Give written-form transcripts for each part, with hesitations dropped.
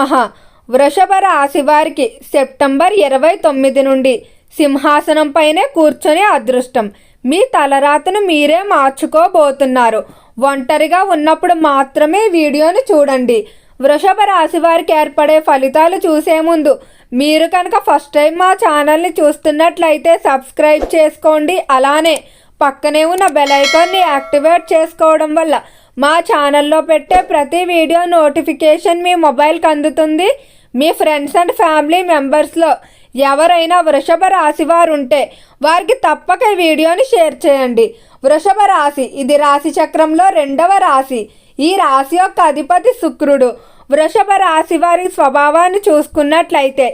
మహా వృషభ రాశి వారికి సెప్టెంబర్ 29 నుండి సింహాసనం పైనే కూర్చొని అదృష్టం. మీ తలరాతను మీరే మార్చుకోబోతున్నారు. ఒంటరిగా ఉన్నప్పుడు మాత్రమే వీడియోని చూడండి. వృషభ రాశి వారికి ఏర్పడే ఫలితాలు చూసే ముందు మీరు కనుక ఫస్ట్ టైం మా ఛానల్ని చూస్తున్నట్లయితే సబ్స్క్రైబ్ చేసుకోండి. అలానే పక్కనే ఉన్న బెల్ ఐకాన్ని యాక్టివేట్ చేసుకోవడం వల్ల మా ఛానల్లో పెట్టే ప్రతి వీడియో నోటిఫికేషన్ మీ మొబైల్కి అందుతుంది. మీ ఫ్రెండ్స్ అండ్ ఫ్యామిలీ మెంబర్స్లో ఎవరైనా వృషభ రాశి వారు ఉంటే వారికి తప్పక ఈ వీడియోని షేర్ చేయండి. వృషభ రాశి ఇది రాశి చక్రంలో 2వ రాశి. ఈ రాశి యొక్క అధిపతి శుక్రుడు. వృషభ రాశి వారి స్వభావాన్ని చూసుకున్నట్లయితే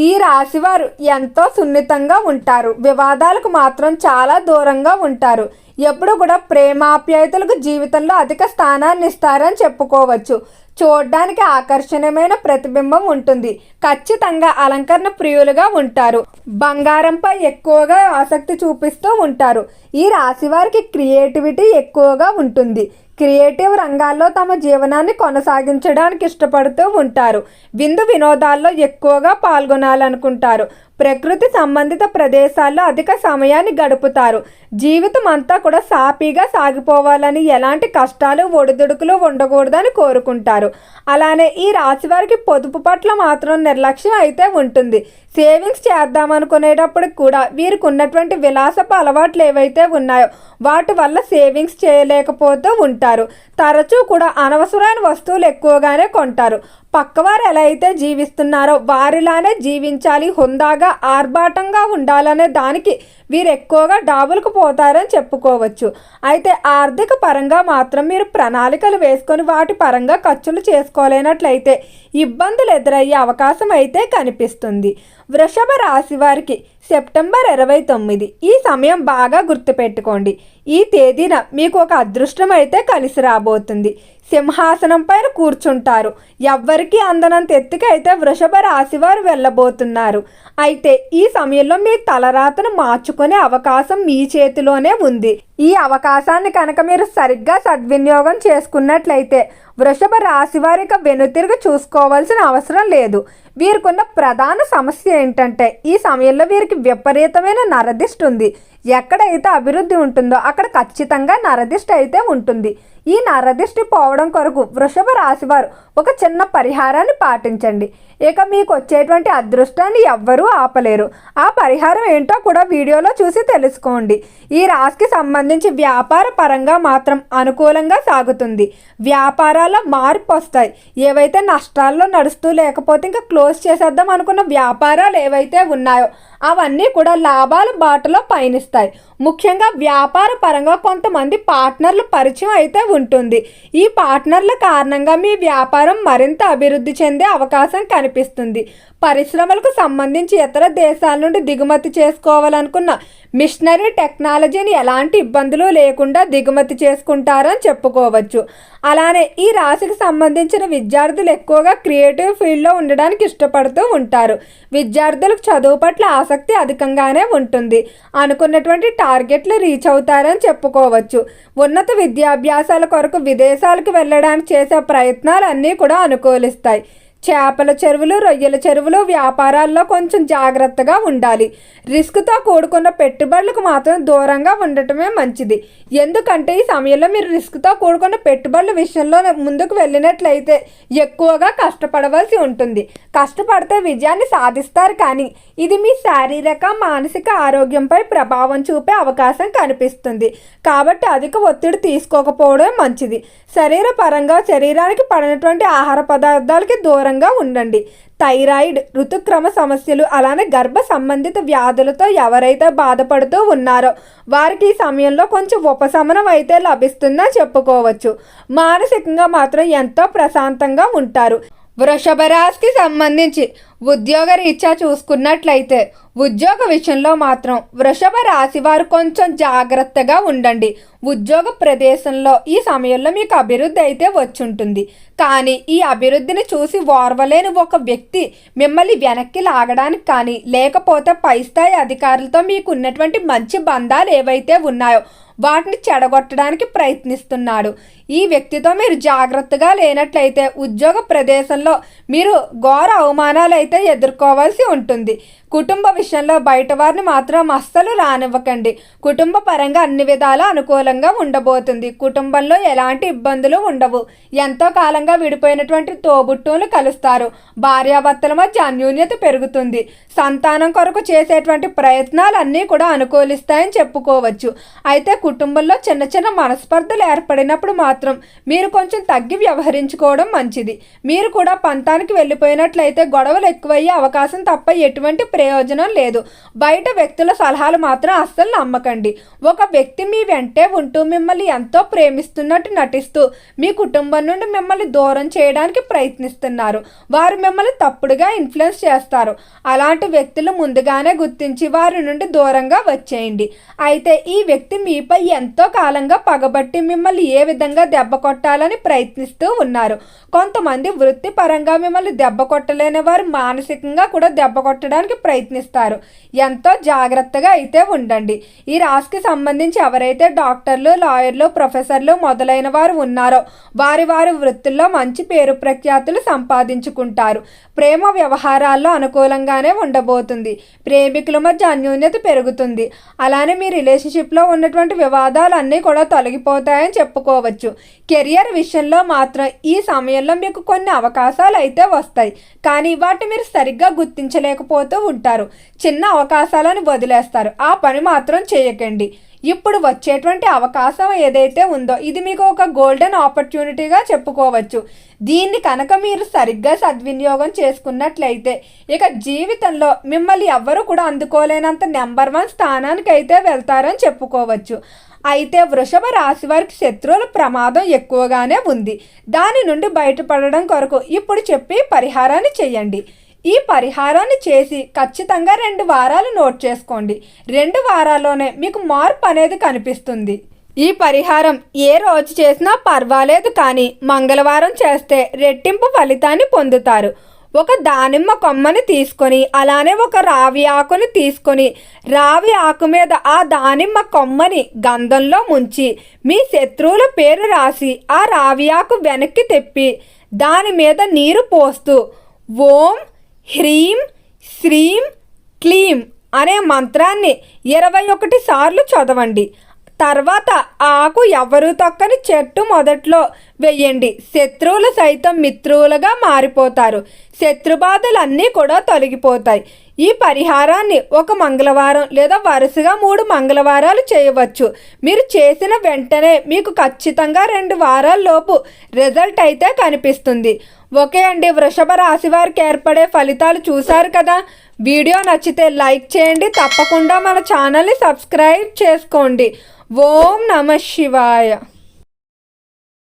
ఈ రాశివారు ఎంతో సున్నితంగా ఉంటారు. వివాదాలకు మాత్రం చాలా దూరంగా ఉంటారు. ఎప్పుడు కూడా ప్రేమాప్యాయతలకు జీవితంలో అధిక స్థానాన్ని ఇస్తారని చెప్పుకోవచ్చు. చూడడానికి ఆకర్షణీయమైన ప్రతిబింబం ఉంటుంది. ఖచ్చితంగా అలంకరణ ప్రియులుగా ఉంటారు. బంగారంపై ఎక్కువగా ఆసక్తి చూపిస్తూ ఉంటారు. ఈ రాశి వారికి క్రియేటివిటీ ఎక్కువగా ఉంటుంది. క్రియేటివ్ రంగాల్లో తమ జీవనాన్ని కొనసాగించడానికి ఇష్టపడుతూ ఉంటారు. విందు వినోదాల్లో ఎక్కువగా పాల్గొనాలనుకుంటారు. ప్రకృతి సంబంధిత ప్రదేశాల్లో అధిక సమయాన్ని గడుపుతారు. జీవితం అంతా కూడా సాఫీగా సాగిపోవాలని, ఎలాంటి కష్టాలు ఒడిదుడుకులు ఉండకూడదని కోరుకుంటారు. అలానే ఈ రాశి వారికి పొదుపు పట్ల మాత్రం నిర్లక్ష్యం అయితే ఉంటుంది. సేవింగ్స్ చేద్దామనుకునేటప్పటికి కూడా వీరికి ఉన్నటువంటి విలాసపు అలవాట్లు ఏవైతే ఉన్నాయో వాటి వల్ల సేవింగ్స్ చేయలేకపోతూ ఉంటారు. తరచూ కూడా అనవసరమైన వస్తువులు ఎక్కువగానే కొంటారు. పక్కవారు ఎలా అయితే జీవిస్తున్నారో వారిలానే జీవించాలి, హుందాగా ఆర్భాటంగా ఉండాలనే దానికి వీరు ఎక్కువగా డాబులకు పోతారని చెప్పుకోవచ్చు. అయితే ఆర్థిక పరంగా మాత్రం మీరు ప్రణాళికలు వేసుకొని వాటి పరంగా ఖర్చులు చేసుకోలేనట్లయితే ఇబ్బందులు ఎదురయ్యే అవకాశం అయితే కనిపిస్తుంది. వృషభ రాశి వారికి సెప్టెంబర్ 29 ఈ సమయం బాగా గుర్తుపెట్టుకోండి. ఈ తేదీన మీకు ఒక అదృష్టం అయితే కలిసి రాబోతుంది. సింహాసనం పైన కూర్చుంటారు. ఎవ్వరికీ అందనంత ఎత్తుకి అయితే వృషభ రాశి వారు వెళ్ళబోతున్నారు. అయితే ఈ సమయంలో మీ తలరాతను మార్చుకునే అవకాశం మీ చేతిలోనే ఉంది. ఈ అవకాశాన్ని కనుక మీరు సరిగ్గా సద్వినియోగం చేసుకున్నట్లయితే వృషభ రాశి వారికి వెనుతిరిగి చూసుకోవాల్సిన అవసరం లేదు. వీరికున్న ప్రధాన సమస్య ఏంటంటే ఈ సమయంలో వీరికి విపరీతమైన నరదిష్టి ఉంది. ఎక్కడైతే అభివృద్ధి ఉంటుందో అక్కడ ఖచ్చితంగా నరదిష్టి అయితే ఉంటుంది. ఈ నరదిష్టి పోవడం కొరకు వృషభ రాశి వారు ఒక చిన్న పరిహారాన్ని పాటించండి. ఇక మీకు వచ్చేటువంటి అదృష్టాన్ని ఎవ్వరూ ఆపలేరు. ఆ పరిహారం ఏంటో కూడా వీడియోలో చూసి తెలుసుకోండి. ఈ రాశికి సంబంధించి వ్యాపార పరంగా మాత్రం అనుకూలంగా సాగుతుంది. వ్యాపారాల్లో మార్పు వస్తాయి. ఏవైతే నష్టాల్లో నడుస్తూ లేకపోతే ఇంకా క్లోజ్ చేసేద్దాం అనుకున్న వ్యాపారాలు ఏవైతే ఉన్నాయో అవన్నీ కూడా లాభాల బాటలో పయనిస్తాయి. ముఖ్యంగా వ్యాపార పరంగా కొంతమంది పార్ట్నర్ల పరిచయం అయితే ఉంటుంది. ఈ పార్ట్నర్ల కారణంగా మీ వ్యాపారం మరింత అభివృద్ధి చెందే అవకాశం కనిపిస్తుంది. పరిశ్రమలకు సంబంధించి ఇతర దేశాల నుండి దిగుమతి చేసుకోవాలనుకున్న మిషనరీ టెక్నాలజీని ఎలాంటి ఇబ్బందులు లేకుండా దిగుమతి చేసుకుంటారని చెప్పుకోవచ్చు. అలానే ఈ రాశికి సంబంధించిన విద్యార్థులు ఎక్కువగా క్రియేటివ్ ఫీల్డ్లో ఉండడానికి ఇష్టపడుతూ ఉంటారు. విద్యార్థులకు చదువు పట్ల ఆసక్తి అధికంగానే ఉంటుంది. అనుకున్నటువంటి టార్గెట్లు రీచ్ అవుతారని చెప్పుకోవచ్చు. ఉన్నత విద్యాభ్యాసాల కొరకు విదేశాలకు వెళ్ళడానికి చేసే ప్రయత్నాలు అన్నీ కూడా అనుకూలిస్తాయి. చేపల చెరువులు, రొయ్యల చెరువులు వ్యాపారాల్లో కొంచెం జాగ్రత్తగా ఉండాలి. రిస్క్తో కూడుకున్న పెట్టుబడులకు మాత్రం దూరంగా ఉండటమే మంచిది. ఎందుకంటే ఈ సమయంలో మీరు రిస్క్తో కూడుకున్న పెట్టుబడుల విషయంలో ముందుకు వెళ్ళినట్లయితే ఎక్కువగా కష్టపడవలసి ఉంటుంది. కష్టపడితే విజయాన్ని సాధిస్తారు, కానీ ఇది మీ శారీరక మానసిక ఆరోగ్యంపై ప్రభావం చూపే అవకాశం కనిపిస్తుంది. కాబట్టి అధిక ఒత్తిడి తీసుకోకపోవడం మంచిది. శరీరానికి పడినటువంటి ఆహార పదార్థాలకి దూరంగా ఉండండి. థైరాయిడ్, ఋతుక్రమ సమస్యలు, అలానే గర్భ సంబంధిత వ్యాధులతో ఎవరైతే బాధపడుతూ ఉన్నారో వారికి ఈ సమయంలో కొంచెం ఉపశమనం అయితే లభిస్తుందని చెప్పుకోవచ్చు. మానసికంగా మాత్రం ఎంతో ప్రశాంతంగా ఉంటారు. వృషభ రాశికి సంబంధించి ఉద్యోగ రీత్యా చూసుకున్నట్లయితే ఉద్యోగ విషయంలో మాత్రం వృషభ రాశి వారు కొంచెం జాగ్రత్తగా ఉండండి. ఉద్యోగ ప్రదేశంలో ఈ సమయంలో మీకు అభివృద్ధి అయితే వచ్చుంటుంది. కానీ ఈ అభివృద్ధిని చూసి ఓర్వలేని ఒక వ్యక్తి మిమ్మల్ని వెనక్కి లాగడానికి కానీ లేకపోతే పై స్థాయి అధికారులతో మీకు ఉన్నటువంటి మంచి బంధాలు ఏవైతే ఉన్నాయో వాటిని చెడగొట్టడానికి ప్రయత్నిస్తున్నాడు. ఈ వ్యక్తితో మీరు జాగ్రత్తగా లేనట్లయితే ఉద్యోగ ప్రదేశంలో మీరు ఘోర అవమానాలు అయితే ఎదుర్కోవాల్సి ఉంటుంది. కుటుంబ విషయంలో బయట వారిని మాత్రం అస్సలు రానివ్వకండి. కుటుంబ పరంగా అన్ని విధాలా అనుకూలంగా ఉండబోతుంది. కుటుంబంలో ఎలాంటి ఇబ్బందులు ఉండవు. ఎంతో కాలంగా విడిపోయినటువంటి తోబుట్టువులు కలుస్తారు. భార్యాభర్తల మధ్య అన్యోన్యత పెరుగుతుంది. సంతానం కొరకు చేసేటువంటి ప్రయత్నాలన్నీ కూడా అనుకూలిస్తాయని చెప్పుకోవచ్చు. అయితే కుటుంబంలో చిన్న చిన్న మనస్పర్ధలు ఏర్పడినప్పుడు మాత్రం మీరు కొంచెం తగ్గి వ్యవహరించుకోవడం మంచిది. మీరు కూడా పంతానికి వెళ్ళిపోయినట్లయితే గొడవలు ఎక్కువయ్యే అవకాశం తప్ప ఎటువంటి ప్రయోజనం లేదు. బయట వ్యక్తుల సలహాలు మాత్రం అస్సలు నమ్మకండి. ఒక వ్యక్తి మీ వెంటే ఉంటూ మిమ్మల్ని ఎంతో ప్రేమిస్తున్నట్టు నటిస్తూ మీ కుటుంబం నుండి మిమ్మల్ని దూరం చేయడానికి ప్రయత్నిస్తున్నారు. వారు మిమ్మల్ని తప్పుడుగా ఇన్ఫ్లుయెన్స్ చేస్తారు. అలాంటి వ్యక్తులు ముందుగానే గుర్తించి వారి నుండి దూరంగా వచ్చేయండి. అయితే ఈ వ్యక్తి మీపై ఎంతో కాలంగా పగబట్టి మిమ్మల్ని ఏ విధంగా దెబ్బ కొట్టాలని ప్రయత్నిస్తూ ఉన్నారు. కొంతమంది వృత్తిపరంగా మిమ్మల్ని దెబ్బ కొట్టలేని వారు మానసికంగా కూడా దెబ్బ కొట్టడానికి ప్రయత్నిస్తారు. ఎంతో జాగ్రత్తగా అయితే ఉండండి. ఈ రాశికి సంబంధించి ఎవరైతే డాక్టర్లు, లాయర్లు, ప్రొఫెసర్లు మొదలైన వారు ఉన్నారో వారి వారి వృత్తుల్లో మంచి పేరు ప్రఖ్యాతులు సంపాదించుకుంటారు. ప్రేమ వ్యవహారాల్లో అనుకూలంగానే ఉండబోతుంది. ప్రేమికుల మధ్య అన్యోన్యత పెరుగుతుంది. అలానే మీ రిలేషన్షిప్లో ఉన్నటువంటి వివాదాలన్నీ కూడా తొలగిపోతాయని చెప్పుకోవచ్చు. కెరియర్ విషయంలో మాత్రం ఈ సమయంలో మీకు కొన్ని అవకాశాలు అయితే వస్తాయి. కానీ వాటిని మీరు సరిగ్గా గుర్తించలేకపోతూ ఉంటారు. చిన్న అవకాశాలను వదిలేస్తారు. ఆ పని మాత్రం చేయకండి. ఇప్పుడు వచ్చేటువంటి అవకాశం ఏదైతే ఉందో ఇది మీకు ఒక గోల్డెన్ ఆపర్చునిటీగా చెప్పుకోవచ్చు. దీన్ని కనుక మీరు సరిగ్గా సద్వినియోగం చేసుకున్నట్లయితే ఇక జీవితంలో మిమ్మల్ని ఎవ్వరూ కూడా అందుకోలేనంత నెంబర్ 1 స్థానానికి అయితే వెళ్తారని చెప్పుకోవచ్చు. అయితే వృషభ రాశి వారికి శత్రువుల ప్రమాదం ఎక్కువగానే ఉంది. దాని నుండి బయటపడడం కొరకు ఇప్పుడు చెప్పి పరిహారాన్ని చేయండి. ఈ పరిహారాన్ని చేసి ఖచ్చితంగా 2 వారాలు నోట్ చేసుకోండి. 2 వారాల్లోనే మీకు మార్పు అనేది కనిపిస్తుంది. ఈ పరిహారం ఏ రోజు చేసినా పర్వాలేదు, కానీ మంగళవారం చేస్తే రెట్టింపు ఫలితాన్ని పొందుతారు. ఒక దానిమ్మ కొమ్మని తీసుకొని అలానే ఒక రావి ఆకుని తీసుకొని రావి ఆకు మీద ఆ దానిమ్మ కొమ్మని గంధంలో ముంచి మీ శత్రువుల పేరు రాసి ఆ రావి ఆకు వెనక్కి తెప్పి దాని మీద నీరు పోస్తూ ఓం హ్రీం శ్రీం క్లీం అనే మంత్రాన్ని 21 సార్లు చదవండి. తర్వాత ఆకు ఎవరు తొక్కని చెట్టు మొదట్లో వెయ్యండి. శత్రువులు సైతం మిత్రువులుగా మారిపోతారు. శత్రుబాధలన్నీ కూడా తొలగిపోతాయి. ఈ పరిహారాన్ని ఒక మంగళవారం లేదా వరుసగా 3 మంగళవారాలు చేయవచ్చు. మీరు చేసిన వెంటనే మీకు ఖచ్చితంగా 2 వారాల్లోపు రిజల్ట్ అయితే కనిపిస్తుంది. ఓకే అండి, వృషభ రాశి వారికి ఏర్పడే ఫలితాలు చూశారు కదా. వీడియో నచ్చితే లైక్ చేయండి. తప్పకుండా మన ఛానల్ని సబ్స్క్రైబ్ చేసుకోండి. ఓం నమః శివాయ.